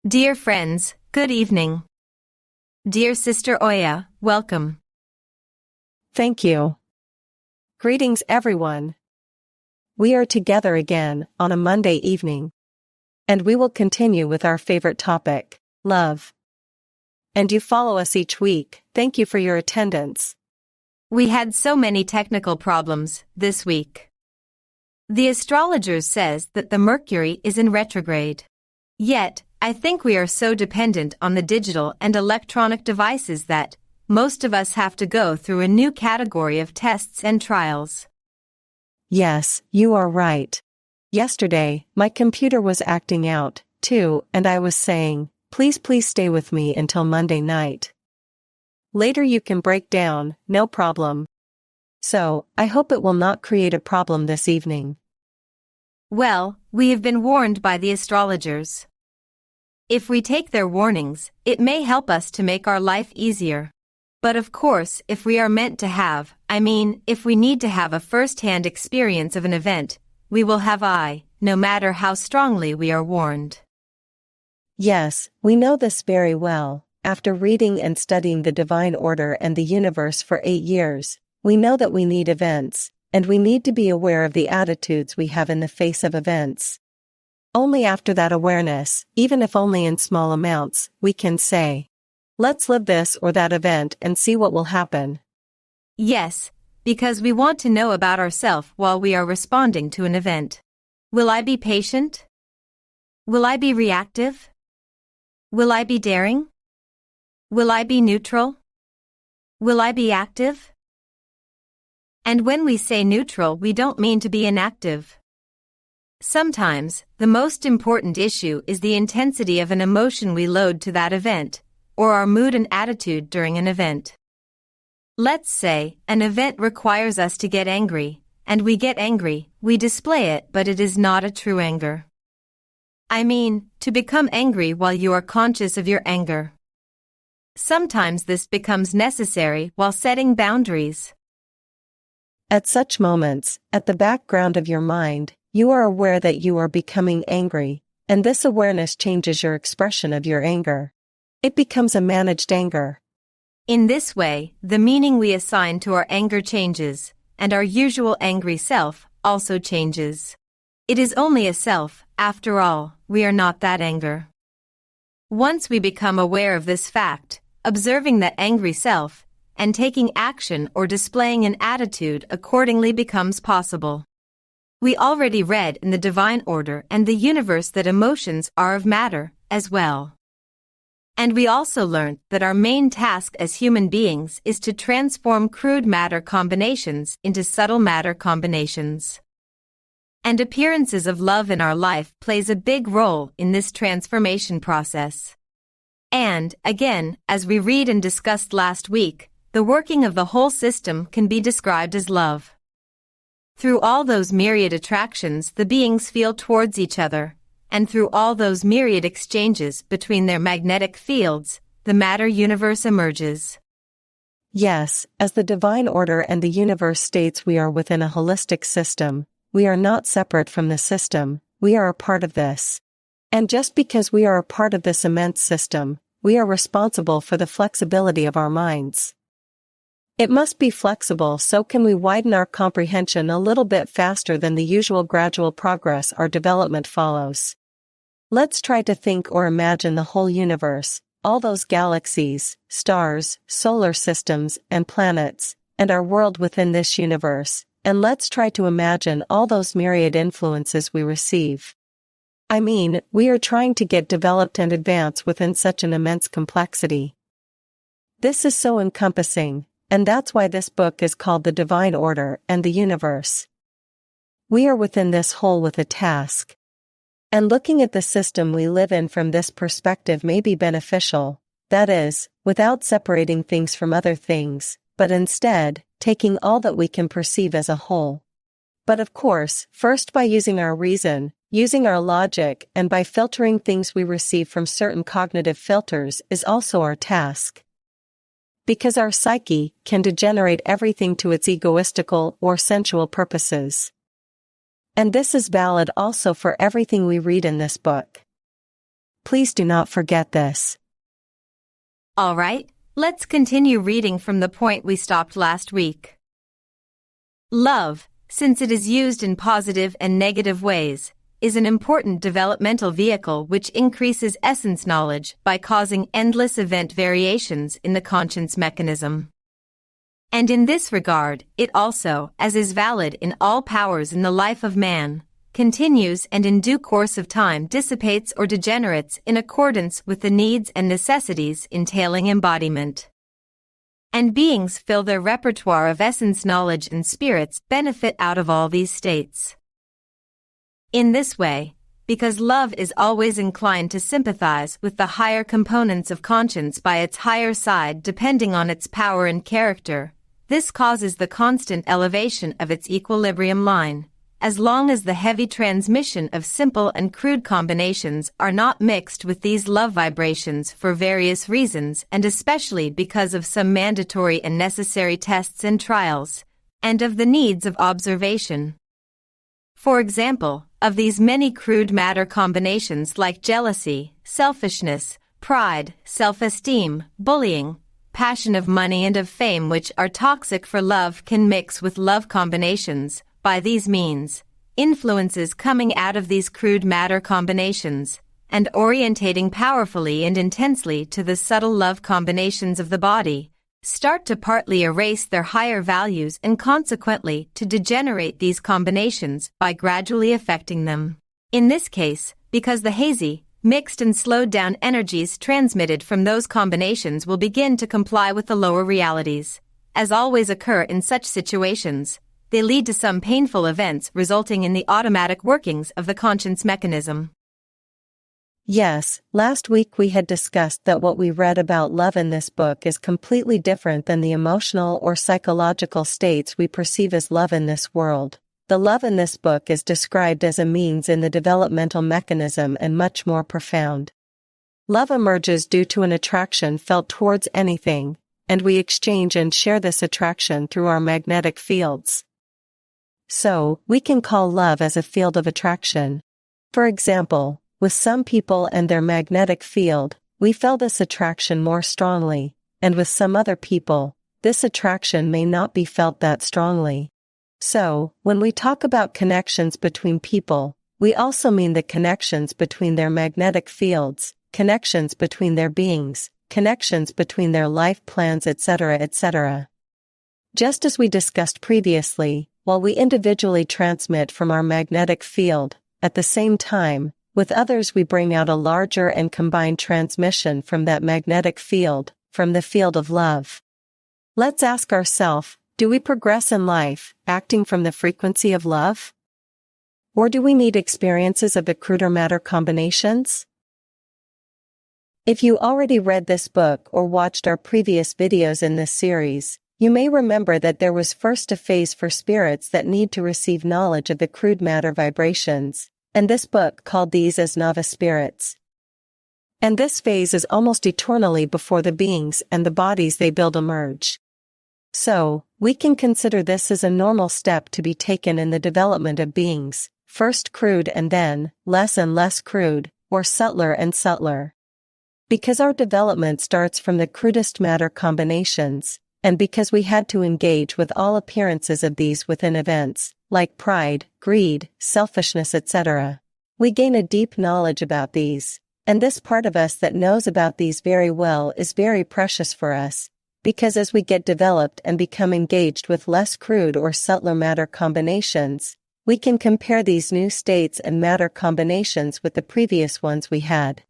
Dear friends, good evening. Dear Sister Oya, welcome. Thank you. Greetings everyone. We are together again on a Monday evening. And we will continue with our favorite topic, love. And you follow us each week, thank you for your attendance. We had so many technical problems this week. The astrologers says that the Mercury is in retrograde. Yet, I think we are so dependent on the digital and electronic devices that most of us have to go through a new category of tests and trials. Yes, you are right. Yesterday, my computer was acting out, too, and I was saying, please stay with me until Monday night. Later you can break down, no problem. So, I hope it will not create a problem this evening. Well, we have been warned by the astrologers. If we take their warnings, it may help us to make our life easier. But of course, if we are meant to have, if we need to have a first-hand experience of an event, we will have no matter how strongly we are warned. Yes, we know this very well. After reading and studying the divine order and the universe for 8 years, we know that we need events, and we need to be aware of the attitudes we have in the face of events. Only after that awareness, even if only in small amounts, we can say, let's live this or that event and see what will happen. Yes, because we want to know about ourselves while we are responding to an event. Will I be patient? Will I be reactive? Will I be daring? Will I be neutral? Will I be active? And when we say neutral, we don't mean to be inactive. Sometimes, the most important issue is the intensity of an emotion we load to that event, or our mood and attitude during an event. Let's say, an event requires us to get angry, and we get angry, we display it, but it is not a true anger. To become angry while you are conscious of your anger. Sometimes this becomes necessary while setting boundaries. At such moments, at the background of your mind, you are aware that you are becoming angry, and this awareness changes your expression of your anger. It becomes a managed anger. In this way, the meaning we assign to our anger changes, and our usual angry self also changes. It is only a self, after all, we are not that anger. Once we become aware of this fact, observing that angry self, and taking action or displaying an attitude accordingly becomes possible. We already read in the divine order and the universe that emotions are of matter, as well. And we also learned that our main task as human beings is to transform crude matter combinations into subtle matter combinations. And appearances of love in our life plays a big role in this transformation process. And, again, as we read and discussed last week, the working of the whole system can be described as love. Through all those myriad attractions the beings feel towards each other, and through all those myriad exchanges between their magnetic fields, the matter universe emerges. Yes, as the divine order and the universe states, we are within a holistic system. We are not separate from the system, we are a part of this. And just because we are a part of this immense system, we are responsible for the flexibility of our minds. It must be flexible, so can we widen our comprehension a little bit faster than the usual gradual progress our development follows. Let's try to think or imagine the whole universe, all those galaxies, stars, solar systems, and planets, and our world within this universe, and let's try to imagine all those myriad influences we receive. We are trying to get developed and advance within such an immense complexity. This is so encompassing. And that's why this book is called The Divine Order and the Universe. We are within this whole with a task. And looking at the system we live in from this perspective may be beneficial, that is, without separating things from other things, but instead, taking all that we can perceive as a whole. But of course, first by using our reason, using our logic, and by filtering things we receive from certain cognitive filters is also our task. Because our psyche can degenerate everything to its egoistical or sensual purposes. And this is valid also for everything we read in this book. Please do not forget this. All right, let's continue reading from the point we stopped last week. Love, since it is used in positive and negative ways, is an important developmental vehicle which increases essence knowledge by causing endless event variations in the conscience mechanism. And in this regard, it also, as is valid in all powers in the life of man, continues and in due course of time dissipates or degenerates in accordance with the needs and necessities entailing embodiment. And beings fill their repertoire of essence knowledge and spirits benefit out of all these states. In this way, because love is always inclined to sympathize with the higher components of conscience by its higher side depending on its power and character, this causes the constant elevation of its equilibrium line, as long as the heavy transmission of simple and crude combinations are not mixed with these love vibrations for various reasons and especially because of some mandatory and necessary tests and trials, and of the needs of observation. For example, of these many crude matter combinations like jealousy, selfishness, pride, self-esteem, bullying, passion of money and of fame which are toxic for love can mix with love combinations. By these means, influences coming out of these crude matter combinations, and orientating powerfully and intensely to the subtle love combinations of the body, start to partly erase their higher values and consequently to degenerate these combinations by gradually affecting them. In this case, because the hazy, mixed and slowed down energies transmitted from those combinations will begin to comply with the lower realities, as always occur in such situations, they lead to some painful events resulting in the automatic workings of the conscience mechanism. Yes, last week we had discussed that what we read about love in this book is completely different than the emotional or psychological states we perceive as love in this world. The love in this book is described as a means in the developmental mechanism and much more profound. Love emerges due to an attraction felt towards anything, and we exchange and share this attraction through our magnetic fields. So, we can call love as a field of attraction. For example, with some people and their magnetic field, we feel this attraction more strongly, and with some other people, this attraction may not be felt that strongly. So, when we talk about connections between people, we also mean the connections between their magnetic fields, connections between their beings, connections between their life plans, etc., etc. Just as we discussed previously, while we individually transmit from our magnetic field, at the same time, with others we bring out a larger and combined transmission from that magnetic field, from the field of love. Let's ask ourselves, do we progress in life, acting from the frequency of love? Or do we need experiences of the cruder matter combinations? If you already read this book or watched our previous videos in this series, you may remember that there was first a phase for spirits that need to receive knowledge of the crude matter vibrations, and this book called these as novice spirits. And this phase is almost eternally before the beings and the bodies they build emerge. So, we can consider this as a normal step to be taken in the development of beings, first crude and then less and less crude, or subtler and subtler. Because our development starts from the crudest matter combinations, and because we had to engage with all appearances of these within events, like pride, greed, selfishness, etc., we gain a deep knowledge about these, and this part of us that knows about these very well is very precious for us, because as we get developed and become engaged with less crude or subtler matter combinations, we can compare these new states and matter combinations with the previous ones we had.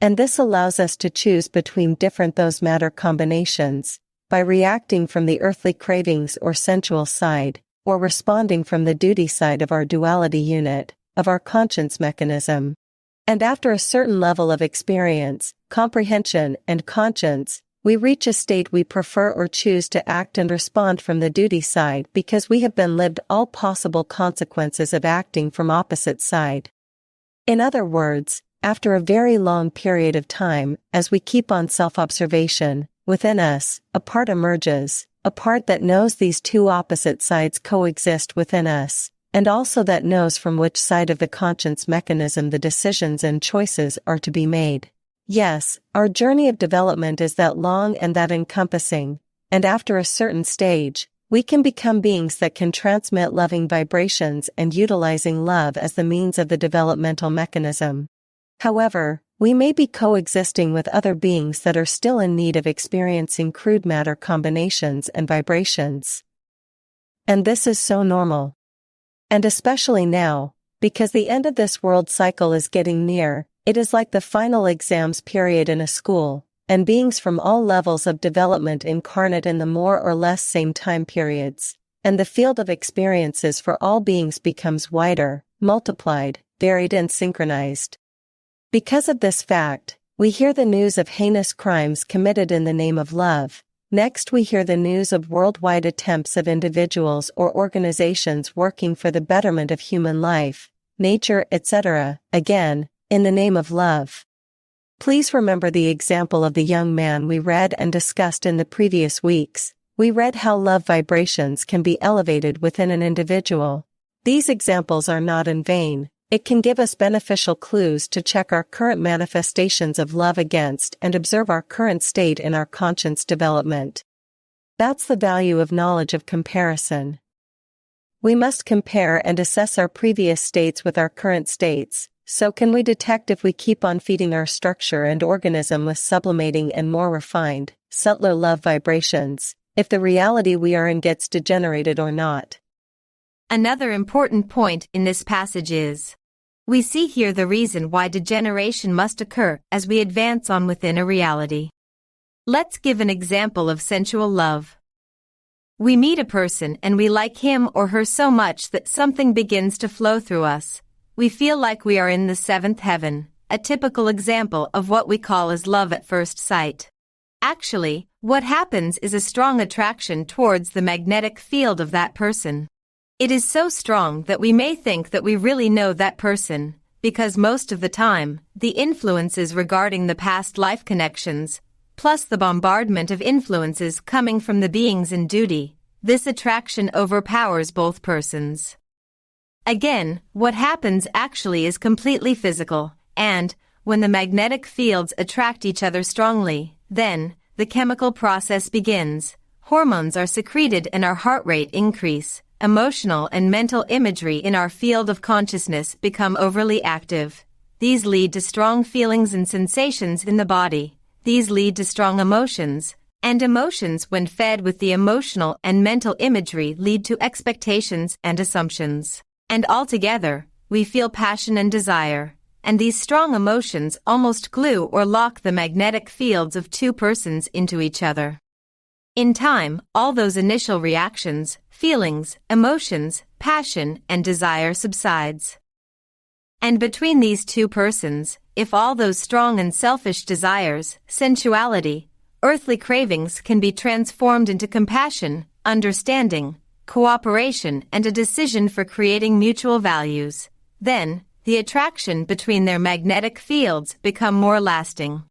And this allows us to choose between different those matter combinations, by reacting from the earthly cravings or sensual side, or responding from the duty side of our duality unit, of our conscience mechanism. And after a certain level of experience, comprehension, and conscience, we reach a state we prefer or choose to act and respond from the duty side because we have been lived all possible consequences of acting from opposite side. In other words, after a very long period of time, as we keep on self-observation, within us, a part emerges, a part that knows these two opposite sides coexist within us, and also that knows from which side of the conscience mechanism the decisions and choices are to be made. Yes, our journey of development is that long and that encompassing, and after a certain stage, we can become beings that can transmit loving vibrations and utilizing love as the means of the developmental mechanism. However, we may be coexisting with other beings that are still in need of experiencing crude matter combinations and vibrations. And this is so normal. And especially now, because the end of this world cycle is getting near, it is like the final exams period in a school, and beings from all levels of development incarnate in the more or less same time periods, and the field of experiences for all beings becomes wider, multiplied, varied and synchronized. Because of this fact, we hear the news of heinous crimes committed in the name of love. Next we hear the news of worldwide attempts of individuals or organizations working for the betterment of human life, nature, etc., again, in the name of love. Please remember the example of the young man we read and discussed in the previous weeks. We read how love vibrations can be elevated within an individual. These examples are not in vain. It can give us beneficial clues to check our current manifestations of love against and observe our current state in our conscience development. That's the value of knowledge of comparison. We must compare and assess our previous states with our current states, so can we detect if we keep on feeding our structure and organism with sublimating and more refined, subtler love vibrations, if the reality we are in gets degenerated or not. Another important point in this passage is, we see here the reason why degeneration must occur as we advance on within a reality. Let's give an example of sensual love. We meet a person and we like him or her so much that something begins to flow through us. We feel like we are in the seventh heaven, a typical example of what we call as love at first sight. Actually, what happens is a strong attraction towards the magnetic field of that person. It is so strong that we may think that we really know that person, because most of the time, the influences regarding the past life connections, plus the bombardment of influences coming from the beings in duty, this attraction overpowers both persons. Again, what happens actually is completely physical, and, when the magnetic fields attract each other strongly, then, the chemical process begins, hormones are secreted and our heart rate increase. Emotional and mental imagery in our field of consciousness become overly active. These lead to strong feelings and sensations in the body. These lead to strong emotions, and emotions when fed with the emotional and mental imagery lead to expectations and assumptions. And altogether, we feel passion and desire, and these strong emotions almost glue or lock the magnetic fields of two persons into each other. In time, all those initial reactions, feelings, emotions, passion, and desire subsides. And between these two persons, if all those strong and selfish desires, sensuality, earthly cravings can be transformed into compassion, understanding, cooperation, and a decision for creating mutual values, then, the attraction between their magnetic fields become more lasting.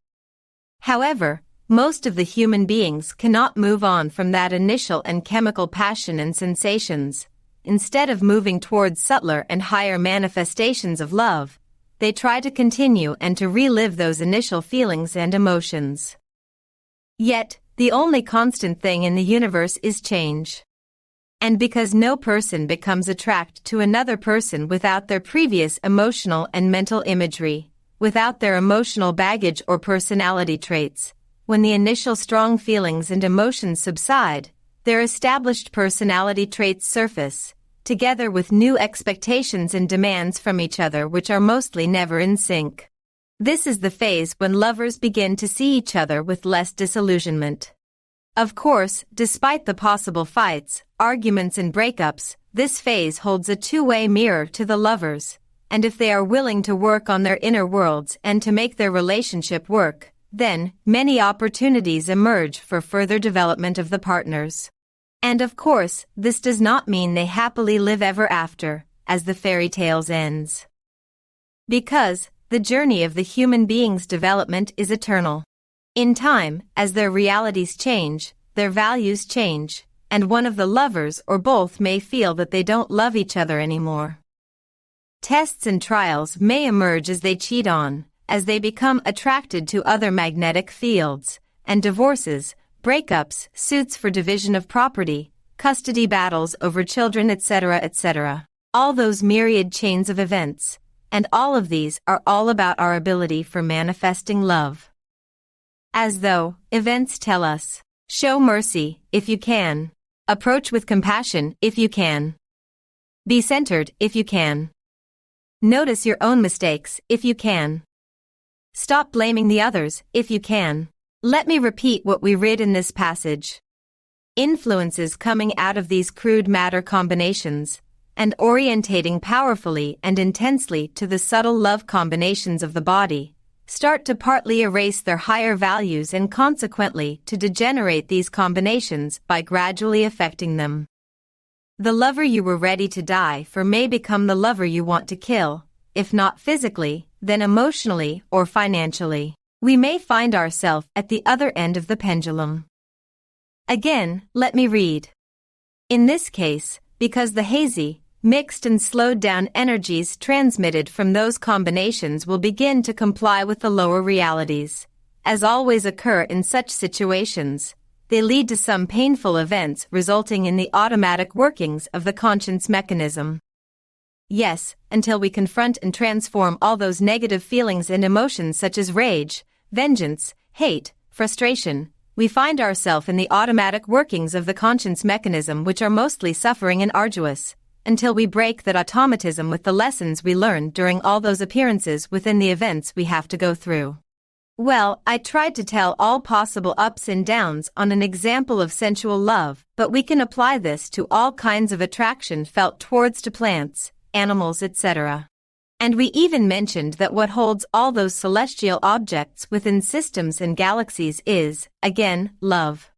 However, most of the human beings cannot move on from that initial and chemical passion and sensations. Instead of moving towards subtler and higher manifestations of love, they try to continue and to relive those initial feelings and emotions. Yet, the only constant thing in the universe is change. And because no person becomes attracted to another person without their previous emotional and mental imagery, without their emotional baggage or personality traits, when the initial strong feelings and emotions subside, their established personality traits surface, together with new expectations and demands from each other which are mostly never in sync. This is the phase when lovers begin to see each other with less disillusionment. Of course, despite the possible fights, arguments and breakups, this phase holds a two-way mirror to the lovers, and if they are willing to work on their inner worlds and to make their relationship work, then, many opportunities emerge for further development of the partners. And of course, this does not mean they happily live ever after, as the fairy tales ends. Because, the journey of the human being's development is eternal. In time, as their realities change, their values change, and one of the lovers or both may feel that they don't love each other anymore. Tests and trials may emerge as they cheat on, as they become attracted to other magnetic fields, and divorces, breakups, suits for division of property, custody battles over children, etc., etc. All those myriad chains of events, and all of these are all about our ability for manifesting love. As though, events tell us, show mercy, if you can. Approach with compassion, if you can. Be centered, if you can. Notice your own mistakes, if you can. Stop blaming the others, if you can. Let me repeat what we read in this passage. Influences coming out of these crude matter combinations, and orientating powerfully and intensely to the subtle love combinations of the body, start to partly erase their higher values and consequently to degenerate these combinations by gradually affecting them. The lover you were ready to die for may become the lover you want to kill, if not physically, then emotionally or financially. We may find ourselves at the other end of the pendulum. Again, let me read. In this case, because the hazy, mixed and slowed down energies transmitted from those combinations will begin to comply with the lower realities, as always occur in such situations, they lead to some painful events resulting in the automatic workings of the conscience mechanism. Yes, until we confront and transform all those negative feelings and emotions such as rage, vengeance, hate, frustration, we find ourselves in the automatic workings of the conscience mechanism, which are mostly suffering and arduous, until we break that automatism with the lessons we learned during all those appearances within the events we have to go through. Well, I tried to tell all possible ups and downs on an example of sensual love, but we can apply this to all kinds of attraction felt towards to plants, animals, etc. And we even mentioned that what holds all those celestial objects within systems and galaxies is, again, love.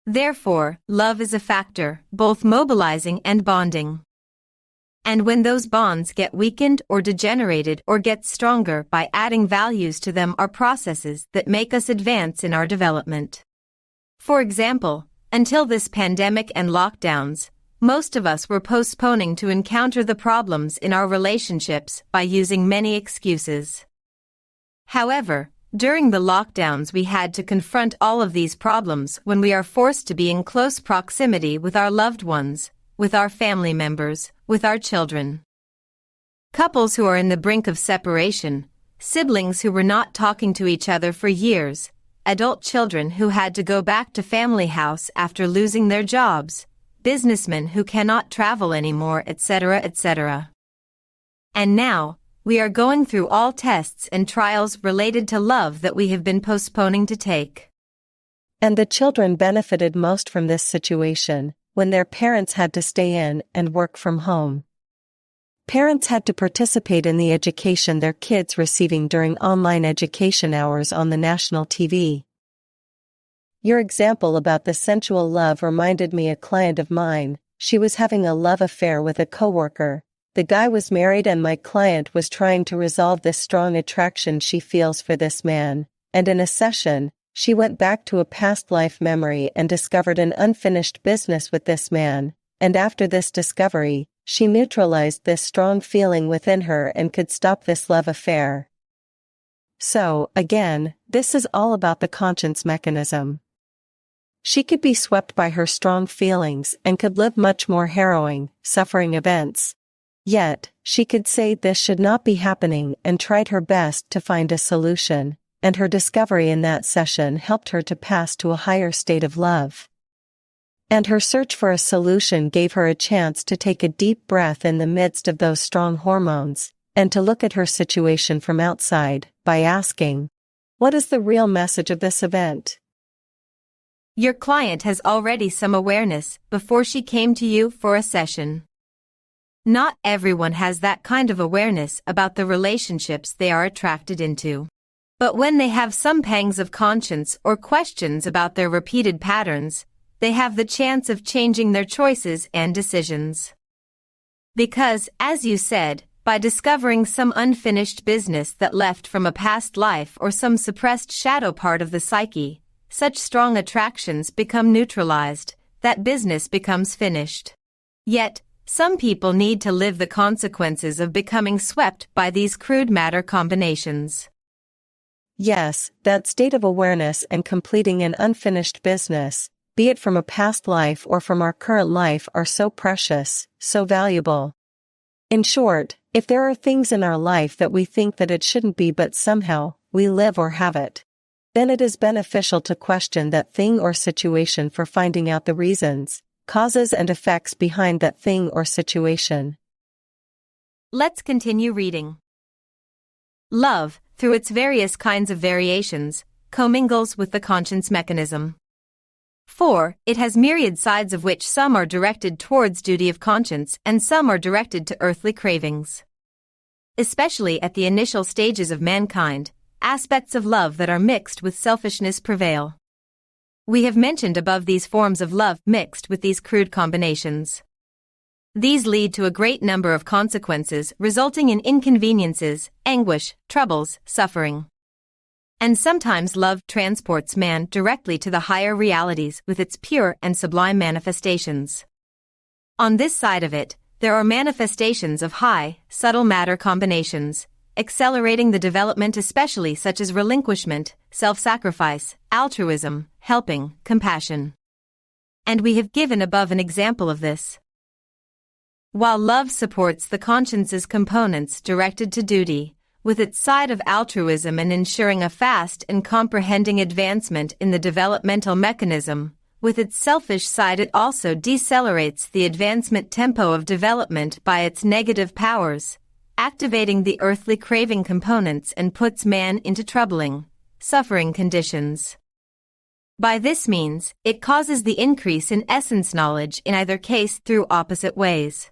Therefore, love is a factor, both mobilizing and bonding. And when those bonds get weakened or degenerated or get stronger by adding values to them are processes that make us advance in our development. For example, until this pandemic and lockdowns, most of us were postponing to encounter the problems in our relationships by using many excuses. However, during the lockdowns we had to confront all of these problems when we are forced to be in close proximity with our loved ones, with our family members, with our children. Couples who are in the brink of separation, siblings who were not talking to each other for years, adult children who had to go back to family house after losing their jobs, businessmen who cannot travel anymore, etc., etc. And now, we are going through all tests and trials related to love that we have been postponing to take. And the children benefited most from this situation, when their parents had to stay in and work from home. Parents had to participate in the education their kids receiving during online education hours on the national TV. Your example about the sensual love reminded me a client of mine. She was having a love affair with a coworker. The guy was married and my client was trying to resolve this strong attraction she feels for this man, and in a session, she went back to a past life memory and discovered an unfinished business with this man, and after this discovery, she neutralized this strong feeling within her and could stop this love affair. So, again, this is all about the conscience mechanism. She could be swept by her strong feelings and could live much more harrowing, suffering events. Yet, she could say this should not be happening and tried her best to find a solution, and her discovery in that session helped her to pass to a higher state of love. And her search for a solution gave her a chance to take a deep breath in the midst of those strong hormones, and to look at her situation from outside, by asking, what is the real message of this event? Your client has already some awareness before she came to you for a session. Not everyone has that kind of awareness about the relationships they are attracted into. But when they have some pangs of conscience or questions about their repeated patterns, they have the chance of changing their choices and decisions. Because, as you said, by discovering some unfinished business that left from a past life or some suppressed shadow part of the psyche, such strong attractions become neutralized, that business becomes finished. Yet, some people need to live the consequences of becoming swept by these crude matter combinations. Yes, that state of awareness and completing an unfinished business, be it from a past life or from our current life, are so precious, so valuable. In short, if there are things in our life that we think that it shouldn't be but somehow, we live or have it, then it is beneficial to question that thing or situation for finding out the reasons, causes and effects behind that thing or situation. Let's continue reading. Love, through its various kinds of variations, commingles with the conscience mechanism. 4. It has myriad sides, of which some are directed towards duty of conscience and some are directed to earthly cravings. Especially at the initial stages of mankind, aspects of love that are mixed with selfishness prevail. We have mentioned above these forms of love mixed with these crude combinations. These lead to a great number of consequences, resulting in inconveniences, anguish, troubles, suffering. And sometimes love transports man directly to the higher realities with its pure and sublime manifestations. On this side of it, there are manifestations of high, subtle matter combinations, accelerating the development, especially such as relinquishment, self-sacrifice, altruism, helping, compassion. And we have given above an example of this. While love supports the conscience's components directed to duty, with its side of altruism and ensuring a fast and comprehending advancement in the developmental mechanism, with its selfish side it also decelerates the advancement tempo of development by its negative powers, activating the earthly craving components and puts man into troubling, suffering conditions. By this means, it causes the increase in essence knowledge in either case through opposite ways.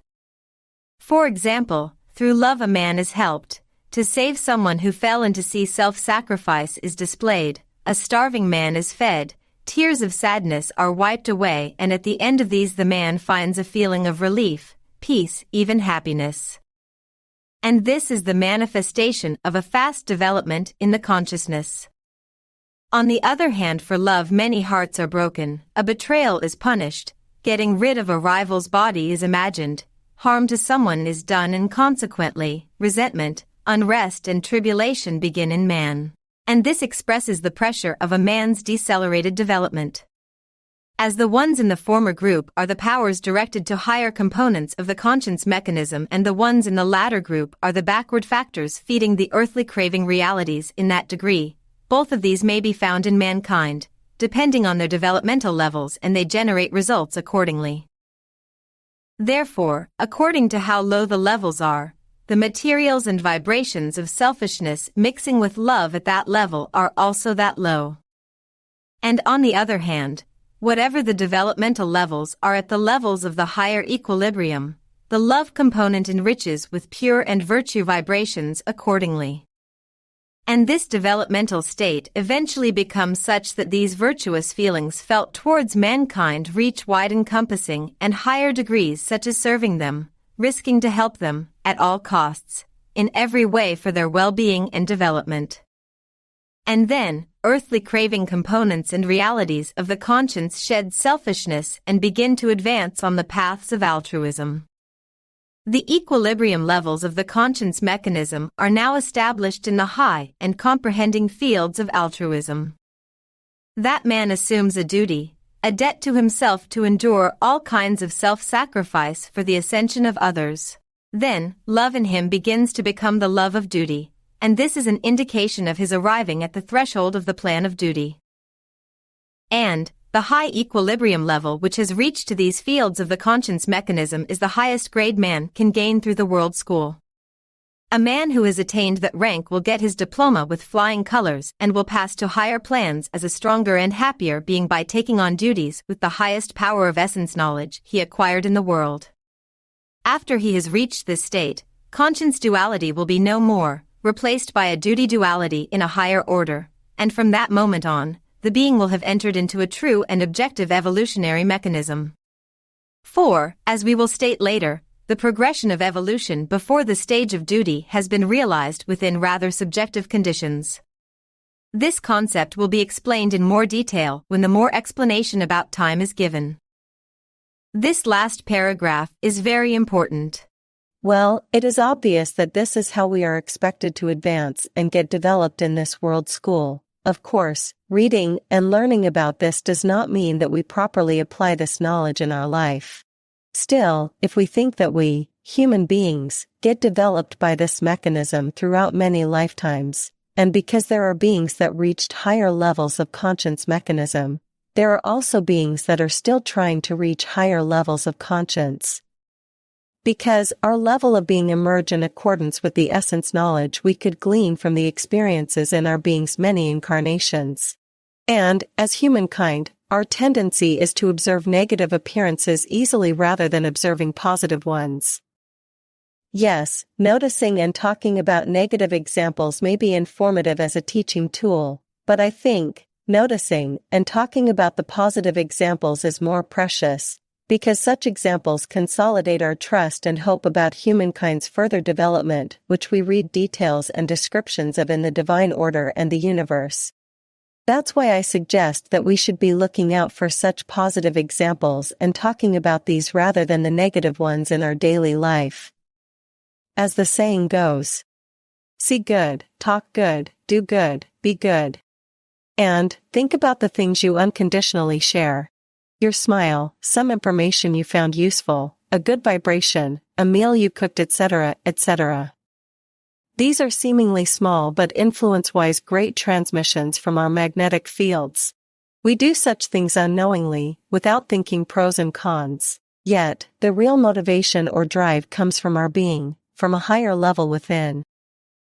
For example, through love a man is helped. To save someone who fell into sea, self-sacrifice is displayed, a starving man is fed, tears of sadness are wiped away, and at the end of these the man finds a feeling of relief, peace, even happiness. And this is the manifestation of a fast development in the consciousness. On the other hand, for love many hearts are broken, a betrayal is punished, getting rid of a rival's body is imagined, harm to someone is done, and consequently, resentment, unrest and tribulation begin in man. And this expresses the pressure of a man's decelerated development. As the ones in the former group are the powers directed to higher components of the conscience mechanism, and the ones in the latter group are the backward factors feeding the earthly craving realities in that degree, both of these may be found in mankind, depending on their developmental levels, and they generate results accordingly. Therefore, according to how low the levels are, the materials and vibrations of selfishness mixing with love at that level are also that low. And on the other hand, whatever the developmental levels are at the levels of the higher equilibrium, the love component enriches with pure and virtue vibrations accordingly. And this developmental state eventually becomes such that these virtuous feelings felt towards mankind reach wide encompassing and higher degrees, such as serving them, risking to help them, at all costs, in every way for their well-being and development. And then, earthly craving components and realities of the conscience shed selfishness and begin to advance on the paths of altruism. The equilibrium levels of the conscience mechanism are now established in the high and comprehending fields of altruism. That man assumes a duty, a debt to himself to endure all kinds of self-sacrifice for the ascension of others. Then, love in him begins to become the love of duty, and this is an indication of his arriving at the threshold of the plan of duty. And, the high equilibrium level which has reached to these fields of the conscience mechanism is the highest grade man can gain through the world school. A man who has attained that rank will get his diploma with flying colors and will pass to higher plans as a stronger and happier being by taking on duties with the highest power of essence knowledge he acquired in the world. After he has reached this state, conscience duality will be no more, replaced by a duty duality in a higher order, and from that moment on, the being will have entered into a true and objective evolutionary mechanism. For, as we will state later, the progression of evolution before the stage of duty has been realized within rather subjective conditions. This concept will be explained in more detail when the more explanation about time is given. This last paragraph is very important. Well, it is obvious that this is how we are expected to advance and get developed in this world school. Of course, reading and learning about this does not mean that we properly apply this knowledge in our life. Still, if we think that we, human beings, get developed by this mechanism throughout many lifetimes, and because there are beings that reached higher levels of conscience mechanism, there are also beings that are still trying to reach higher levels of conscience. Because our level of being emerge in accordance with the essence knowledge we could glean from the experiences in our being's many incarnations. And, as humankind, our tendency is to observe negative appearances easily rather than observing positive ones. Yes, noticing and talking about negative examples may be informative as a teaching tool, but I think, noticing and talking about the positive examples is more precious, because such examples consolidate our trust and hope about humankind's further development, which we read details and descriptions of in the divine order and the universe. That's why I suggest that we should be looking out for such positive examples and talking about these rather than the negative ones in our daily life. As the saying goes, see good, talk good, do good, be good. And, think about the things you unconditionally share. Your smile, some information you found useful, a good vibration, a meal you cooked, etc., etc. These are seemingly small but influence-wise great transmissions from our magnetic fields. We do such things unknowingly, without thinking pros and cons. Yet, the real motivation or drive comes from our being, from a higher level within.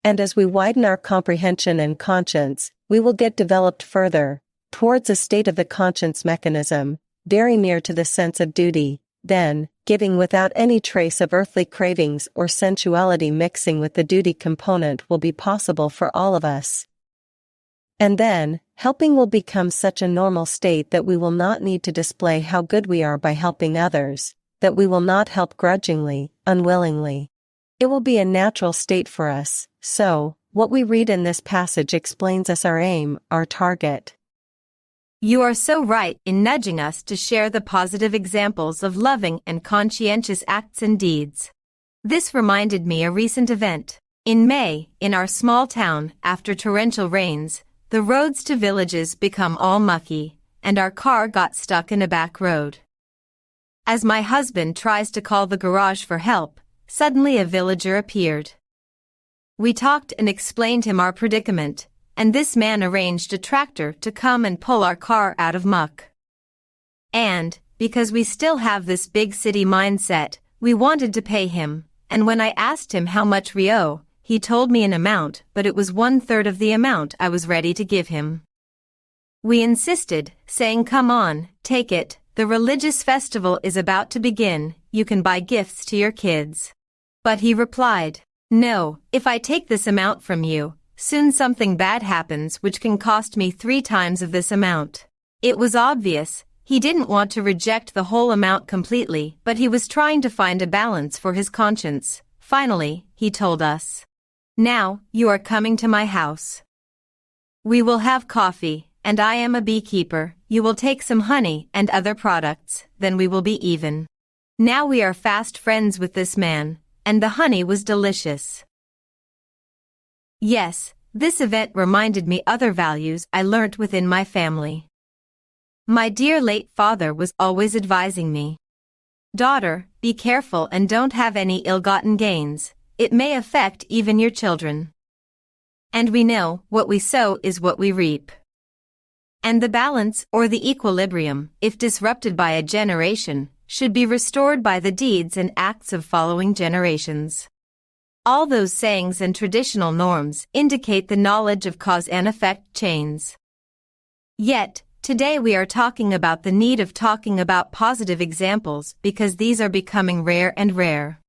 And as we widen our comprehension and conscience, we will get developed further, towards a state of the conscience mechanism, very near to the sense of duty, then, giving without any trace of earthly cravings or sensuality mixing with the duty component will be possible for all of us. And then, helping will become such a normal state that we will not need to display how good we are by helping others, that we will not help grudgingly, unwillingly. It will be a natural state for us, so, what we read in this passage explains us our aim, our target. You are so right in nudging us to share the positive examples of loving and conscientious acts and deeds. This reminded me a recent event. In May, in our small town, after torrential rains, the roads to villages become all mucky, and our car got stuck in a back road. As my husband tries to call the garage for help, suddenly a villager appeared. We talked and explained him our predicament, and this man arranged a tractor to come and pull our car out of muck. And, because we still have this big city mindset, we wanted to pay him, and when I asked him how much we owe, he told me an amount, but it was 1/3 of the amount I was ready to give him. We insisted, saying, "Come on, take it, the religious festival is about to begin, you can buy gifts to your kids." But he replied, "No, if I take this amount from you, soon something bad happens which can cost me 3 times of this amount." It was obvious, he didn't want to reject the whole amount completely, but he was trying to find a balance for his conscience. Finally, he told us, "Now, you are coming to my house. We will have coffee, and I am a beekeeper, you will take some honey and other products, then we will be even." Now we are fast friends with this man, and the honey was delicious. Yes, this event reminded me other values I learnt within my family. My dear late father was always advising me, "Daughter, be careful and don't have any ill-gotten gains, it may affect even your children." And we know, what we sow is what we reap. And the balance, or the equilibrium, if disrupted by a generation, should be restored by the deeds and acts of following generations. All those sayings and traditional norms indicate the knowledge of cause and effect chains. Yet, today we are talking about the need of talking about positive examples because these are becoming rare and rare.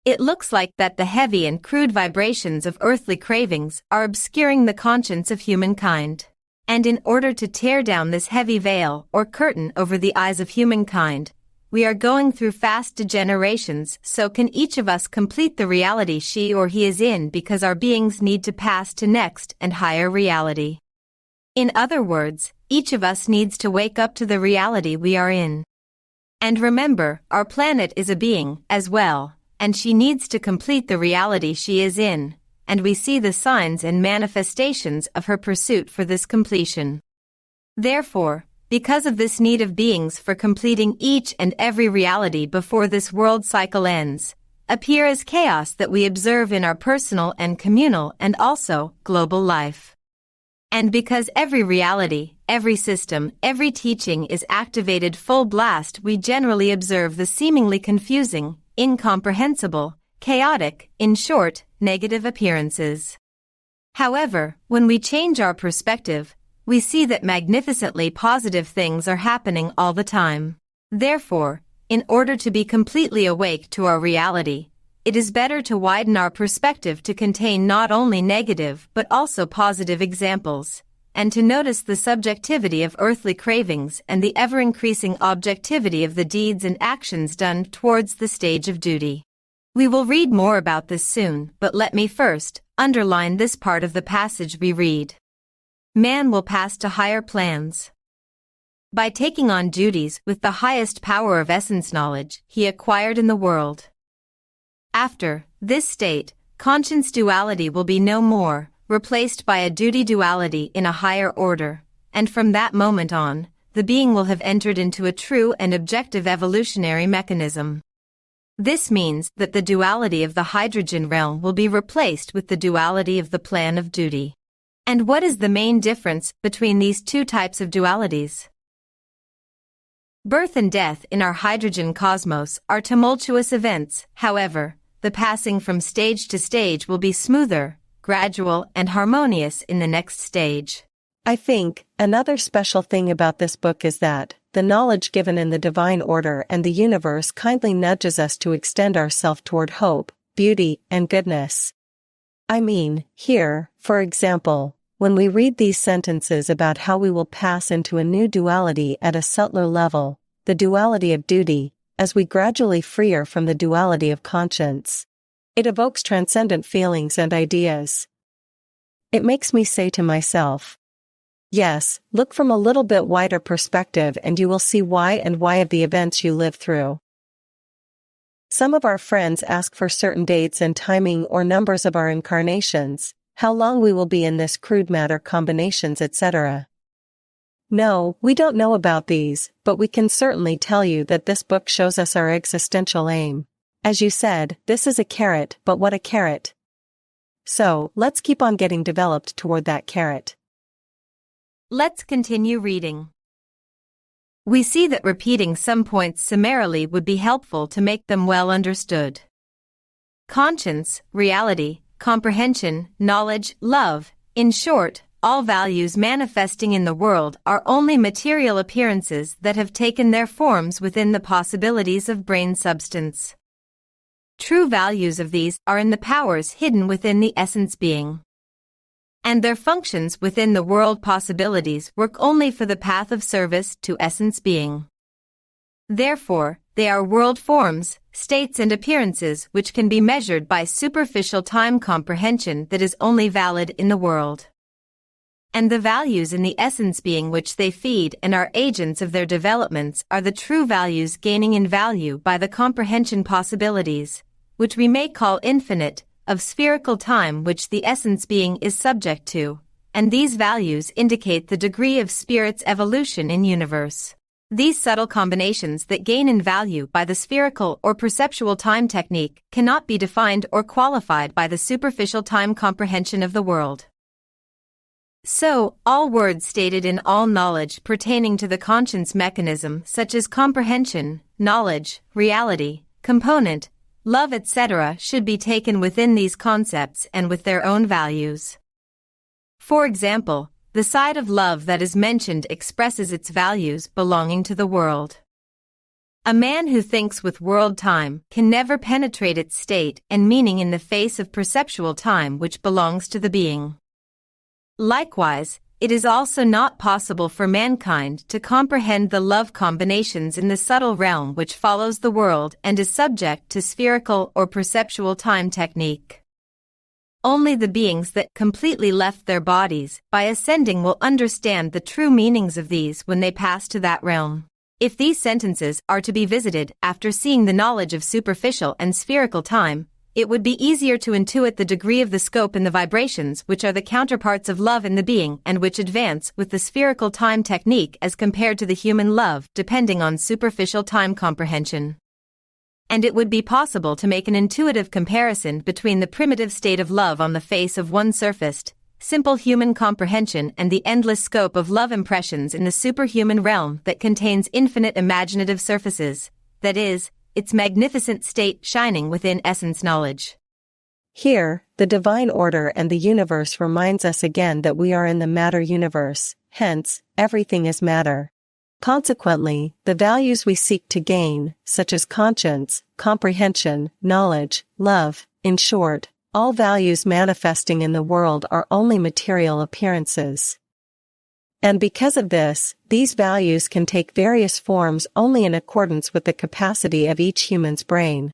It looks like that the heavy and crude vibrations of earthly cravings are obscuring the conscience of humankind. And in order to tear down this heavy veil or curtain over the eyes of humankind, we are going through fast degenerations, so can each of us complete the reality she or he is in because our beings need to pass to next and higher reality. In other words, each of us needs to wake up to the reality we are in. And remember, our planet is a being, as well, and she needs to complete the reality she is in, and we see the signs and manifestations of her pursuit for this completion. Therefore, because of this need of beings for completing each and every reality before this world cycle ends, appear as chaos that we observe in our personal and communal and also global life. And because every reality, every system, every teaching is activated full blast, we generally observe the seemingly confusing, incomprehensible, chaotic, in short, negative appearances. However, when we change our perspective, we see that magnificently positive things are happening all the time. Therefore, in order to be completely awake to our reality, it is better to widen our perspective to contain not only negative but also positive examples, and to notice the subjectivity of earthly cravings and the ever-increasing objectivity of the deeds and actions done towards the stage of duty. We will read more about this soon, but let me first underline this part of the passage we read. Man will pass to higher plans. By taking on duties with the highest power of essence knowledge he acquired in the world. After this state, conscience duality will be no more, replaced by a duty duality in a higher order, and from that moment on, the being will have entered into a true and objective evolutionary mechanism. This means that the duality of the hydrogen realm will be replaced with the duality of the plan of duty. And what is the main difference between these two types of dualities? Birth and death in our hydrogen cosmos are tumultuous events. However, the passing from stage to stage will be smoother, gradual, and harmonious in the next stage. I think another special thing about this book is that the knowledge given in the divine order and the universe kindly nudges us to extend ourselves toward hope, beauty, and goodness. I mean, here, for example, when we read these sentences about how we will pass into a new duality at a subtler level, the duality of duty, as we gradually freer from the duality of conscience. It evokes transcendent feelings and ideas. It makes me say to myself, yes, look from a little bit wider perspective and you will see why and why of the events you live through. Some of our friends ask for certain dates and timing or numbers of our incarnations, how long we will be in this crude matter combinations, etc. No, we don't know about these, but we can certainly tell you that this book shows us our existential aim. As you said, this is a carrot, but what a carrot. So, let's keep on getting developed toward that carrot. Let's continue reading. We see that repeating some points summarily would be helpful to make them well understood. Conscience, reality, comprehension, knowledge, love, in short, all values manifesting in the world are only material appearances that have taken their forms within the possibilities of brain substance. True values of these are in the powers hidden within the essence being. And their functions within the world possibilities work only for the path of service to essence being. Therefore, they are world forms, states and appearances which can be measured by superficial time comprehension that is only valid in the world. And the values in the essence being which they feed and are agents of their developments are the true values gaining in value by the comprehension possibilities, which we may call infinite, of spherical time which the essence being is subject to, and these values indicate the degree of spirit's evolution in universe. These subtle combinations that gain in value by the spherical or perceptual time technique cannot be defined or qualified by the superficial time comprehension of the world. So, all words stated in all knowledge pertaining to the conscience mechanism such as comprehension, knowledge, reality, component, love, etc. should be taken within these concepts and with their own values. For example, the side of love that is mentioned expresses its values belonging to the world. A man who thinks with world time can never penetrate its state and meaning in the face of perceptual time which belongs to the being. Likewise, it is also not possible for mankind to comprehend the love combinations in the subtle realm which follows the world and is subject to spherical or perceptual time technique. Only the beings that completely left their bodies by ascending will understand the true meanings of these when they pass to that realm. If these sentences are to be visited after seeing the knowledge of superficial and spherical time, it would be easier to intuit the degree of the scope in the vibrations which are the counterparts of love in the being and which advance with the spherical time technique as compared to the human love depending on superficial time comprehension. And it would be possible to make an intuitive comparison between the primitive state of love on the face of one surfaced, simple human comprehension and the endless scope of love impressions in the superhuman realm that contains infinite imaginative surfaces, that is, its magnificent state shining within essence knowledge. Here, the divine order and the universe reminds us again that we are in the matter universe, hence, everything is matter. Consequently, the values we seek to gain, such as conscience, comprehension, knowledge, love, in short, all values manifesting in the world are only material appearances. And because of this, these values can take various forms only in accordance with the capacity of each human's brain.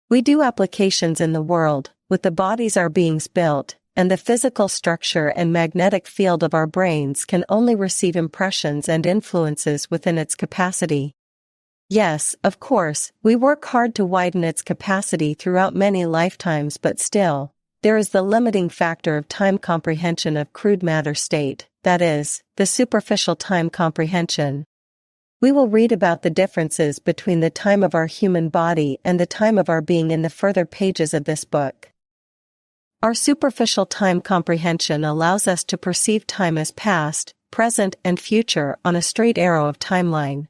We do applications in the world, with the bodies our beings built, and the physical structure and magnetic field of our brains can only receive impressions and influences within its capacity. Yes, of course, we work hard to widen its capacity throughout many lifetimes, but still, there is the limiting factor of time comprehension of crude matter state, that is, the superficial time comprehension. We will read about the differences between the time of our human body and the time of our being in the further pages of this book. Our superficial time comprehension allows us to perceive time as past, present, and future on a straight arrow of timeline.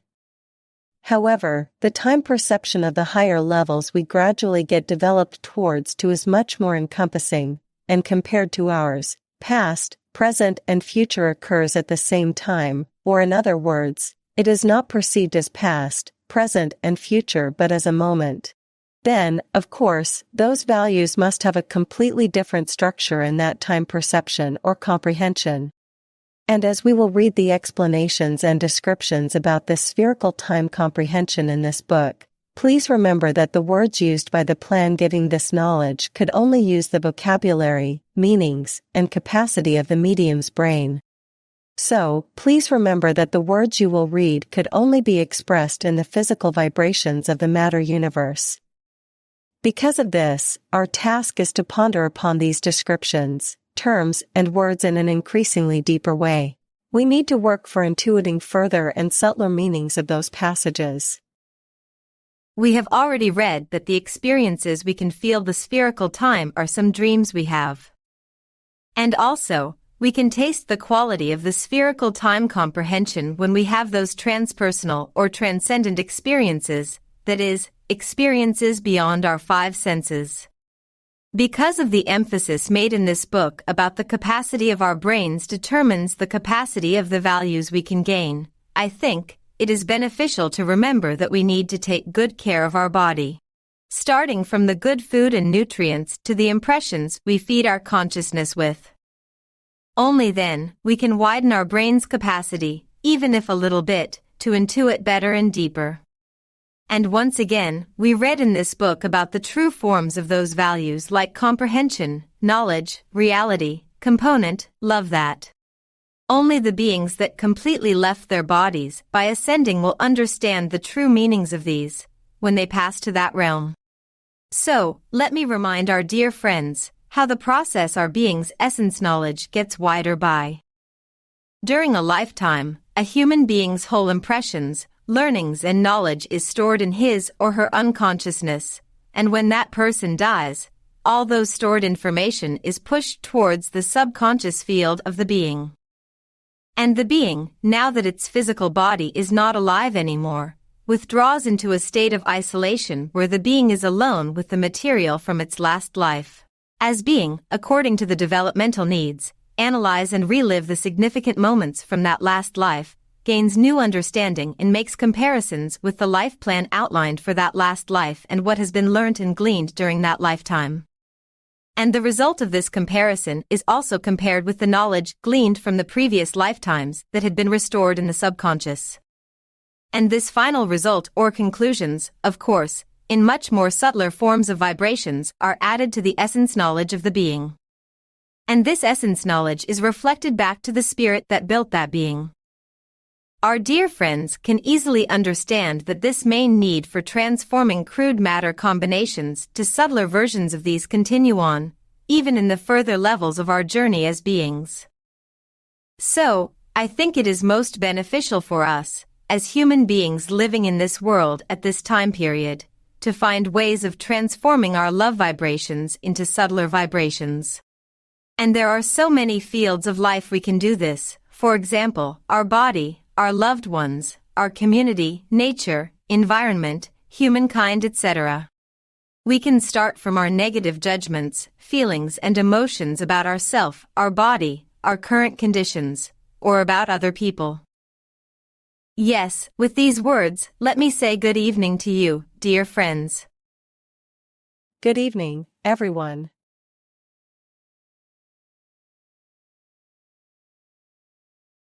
However, the time perception of the higher levels we gradually get developed towards to is much more encompassing, and compared to ours, past, present, and future occurs at the same time, or in other words, it is not perceived as past, present, and future but as a moment. Then, of course, those values must have a completely different structure in that time perception or comprehension. And as we will read the explanations and descriptions about this spherical time comprehension in this book, please remember that the words used by the plan giving this knowledge could only use the vocabulary, meanings, and capacity of the medium's brain. So, please remember that the words you will read could only be expressed in the physical vibrations of the matter universe. Because of this, our task is to ponder upon these descriptions, terms, and words in an increasingly deeper way. We need to work for intuiting further and subtler meanings of those passages. We have already read that the experiences we can feel the spherical time are some dreams we have. And also, we can taste the quality of the spherical time comprehension when we have those transpersonal or transcendent experiences, that is, experiences beyond our five senses. Because of the emphasis made in this book about the capacity of our brains determines the capacity of the values we can gain, I think, it is beneficial to remember that we need to take good care of our body. Starting from the good food and nutrients to the impressions we feed our consciousness with. Only then, we can widen our brain's capacity, even if a little bit, to intuit better and deeper. And once again, we read in this book about the true forms of those values like comprehension, knowledge, reality, component, love that. Only the beings that completely left their bodies by ascending will understand the true meanings of these, when they pass to that realm. So, let me remind our dear friends, how the process our being's essence knowledge gets wider by. During a lifetime, a human being's whole impressions, learnings and knowledge is stored in his or her unconsciousness, and when that person dies, all those stored information is pushed towards the subconscious field of the being. And the being, now that its physical body is not alive anymore, withdraws into a state of isolation where the being is alone with the material from its last life. As being, according to the developmental needs, analyze and relive the significant moments from that last life, gains new understanding and makes comparisons with the life plan outlined for that last life and what has been learnt and gleaned during that lifetime. And the result of this comparison is also compared with the knowledge gleaned from the previous lifetimes that had been restored in the subconscious. And this final result or conclusions, of course, in much more subtler forms of vibrations are added to the essence knowledge of the being. And this essence knowledge is reflected back to the spirit that built that being. Our dear friends can easily understand that this main need for transforming crude matter combinations to subtler versions of these continue on, even in the further levels of our journey as beings. So, I think it is most beneficial for us, as human beings living in this world at this time period, to find ways of transforming our love vibrations into subtler vibrations. And there are so many fields of life we can do this, for example, our body, our loved ones, our community, nature, environment, humankind, etc. We can start from our negative judgments, feelings and emotions about ourself, our body, our current conditions, or about other people. Yes, with these words, let me say good evening to you, dear friends. Good evening, everyone.